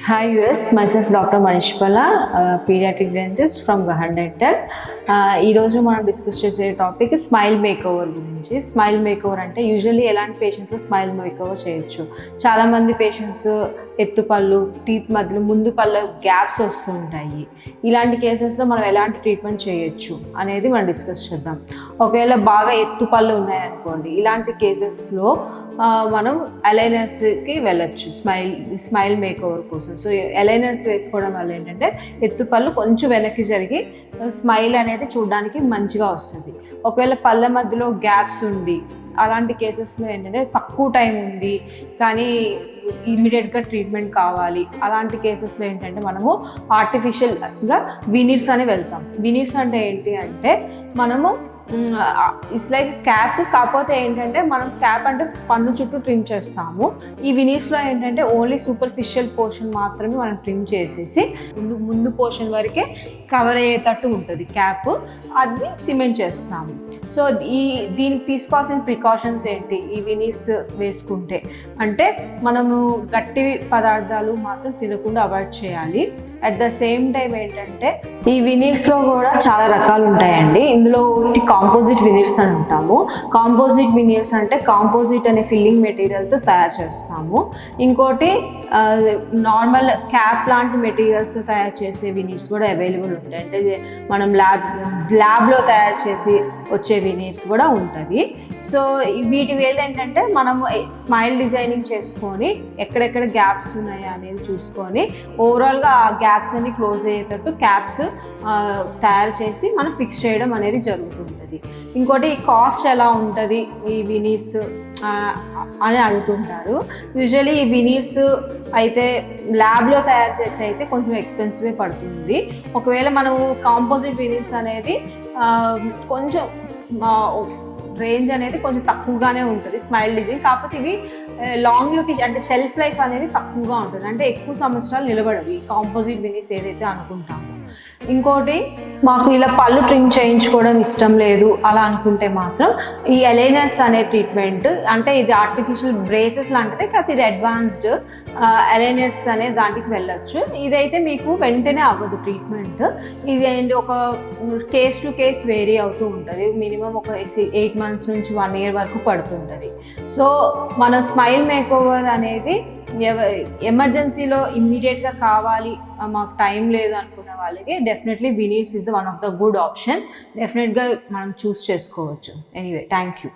Hi US, myself Dr. Manishpala, pediatric dentist from Gahan Dental. ఈరోజు మనం discuss చేసే topic smile makeover గురించి. Smile makeover అంటే usually ఎలాంటి పేషెంట్స్లో స్మైల్ మేకోవర్ చేయొచ్చు. చాలామంది పేషెంట్స్ ఎత్తుపళ్ళు, టీత్ మధ్యలో ముందు పళ్ళ గ్యాప్స్ వస్తుంటాయి. ఇలాంటి కేసెస్లో మనం ఎలాంటి ట్రీట్మెంట్ చేయొచ్చు అనేది మనం డిస్కస్ చేద్దాం. ఒకవేళ బాగా ఎత్తుపళ్ళు ఉన్నాయనుకోండి, ఇలాంటి కేసెస్లో మనం అలైనర్స్కి వెళ్ళొచ్చు స్మైల్ మేకోవర్ కోసం. సో అలైనర్స్ వేసుకోవడం వల్ల ఏంటంటే ఎత్తుపళ్ళు కొంచెం వెనక్కి జరిగి స్మైల్ అనేది చూడడానికి మంచిగా వస్తుంది. ఒకవేళ పళ్ళ మధ్యలో గ్యాప్స్ ఉండి అలాంటి కేసెస్లో ఏంటంటే తక్కువ టైం ఉంది కానీ ఇమీడియట్గా ట్రీట్మెంట్ కావాలి, అలాంటి కేసెస్లో ఏంటంటే మనము ఆర్టిఫిషియల్గా వినీర్స్ అని వెళ్తాం. వినీర్స్ అంటే ఏంటి అంటే మనము ఇట్స్ లైక్ క్యాప్, కాకపోతే ఏంటంటే మనం క్యాప్ అంటే పన్ను చుట్టూ ట్రిమ్ చేస్తాము. ఈ వినీర్స్లో ఏంటంటే ఓన్లీ సూపర్ఫిషియల్ పోర్షన్ మాత్రమే మనం ట్రిమ్ చేసేసి ముందు పోర్షన్ వరకే కవర్ అయ్యేటట్టు ఉంటుంది క్యాప్, అది సిమెంట్ చేస్తాము. సో దీనికి తీసుకోవాల్సిన ప్రికాషన్స్ ఏంటి ఈ వినీర్స్ వేసుకుంటే అంటే మనము గట్టి పదార్థాలు మాత్రం తినకుండా అవాయిడ్ చేయాలి. అట్ ద సేమ్ టైం ఏంటంటే ఈ వినీర్స్లో కూడా చాలా రకాలు ఉంటాయండి. ఇందులో కాంపోజిట్ వినీర్స్ అని ఉంటాము. కాంపోజిట్ వినీర్స్ అంటే కాంపోజిట్ అనే ఫిల్లింగ్ మెటీరియల్తో తయారు చేస్తాము. ఇంకోటి నార్మల్ క్యాప్ లాంటి మెటీరియల్స్ తయారు చేసే వినీర్స్ కూడా అవైలబుల్ ఉంటాయి. అంటే మనం ల్యాబ్లో తయారు చేసి వచ్చే వినీర్స్ కూడా ఉంటాయి. సో వీటి వేలు ఏంటంటే మనము స్మైల్ డిజైనింగ్ చేసుకొని ఎక్కడెక్కడ గ్యాప్స్ ఉన్నాయా అనేది చూసుకొని ఓవరాల్గా ఆ గ్యాప్స్ అన్ని క్లోజ్ అయ్యేటట్టు క్యాప్స్ తయారు చేసి మనం ఫిక్స్ చేయడం అనేది జరుగుతుంటుంది. ఇంకోటి కాస్ట్ ఎలా ఉంటుంది ఈ వినీర్స్ అని అడుగుతుంటారు. యూజువల్లీ ఈ వినీర్స్ అయితే ల్యాబ్లో తయారు చేసి అయితే కొంచెం ఎక్స్పెన్సివే పడుతుంది. ఒకవేళ మనము కాంపోజిట్ వినీర్స్ అనేది కొంచెం రేంజ్ అనేది కొంచెం తక్కువగానే ఉంటుంది స్మైల్ డిజైన్, కాకపోతే ఇవి లాంగివిటీ అంటే షెల్ఫ్ లైఫ్ అనేది తక్కువగా ఉంటుంది, అంటే ఎక్కువ సంవత్సరాలు నిలబడవి కాంపోజిట్ వినీర్స్ ఏదైతే అనుకుంటామో. ఇంకోటి మాకు ఇలా పళ్ళు ట్రిమ్ చేయించుకోవడం ఇష్టం లేదు అలా అనుకుంటే మాత్రం ఈ అలైనర్స్ అనే ట్రీట్మెంట్, అంటే ఇది ఆర్టిఫిషియల్ బ్రేసెస్ లాంటిదే కాకపోతే ఇది అడ్వాన్స్డ్ అలైనర్స్ అనే దాంట్కి వెళ్ళొచ్చు. ఇదైతే మీకు వెంటనే అవ్వదు ట్రీట్మెంట్. ఇది ఏంటి ఒక కేస్ టు కేస్ వేరీ అవుతూ ఉంటుంది. మినిమం ఒక 8 months నుంచి 1 year వరకు పడుతుంటుంది. సో మన స్మైల్ మేకోవర్ అనేది ఎమర్జెన్సీలో ఇమ్మీడియట్గా కావాలి, మాకు టైం లేదు అనుకున్న వాళ్ళకి definitely veneers is the one of the good option. డెఫినెట్గా మనం చూస్ చేసుకోవచ్చు. Anyway, thank you.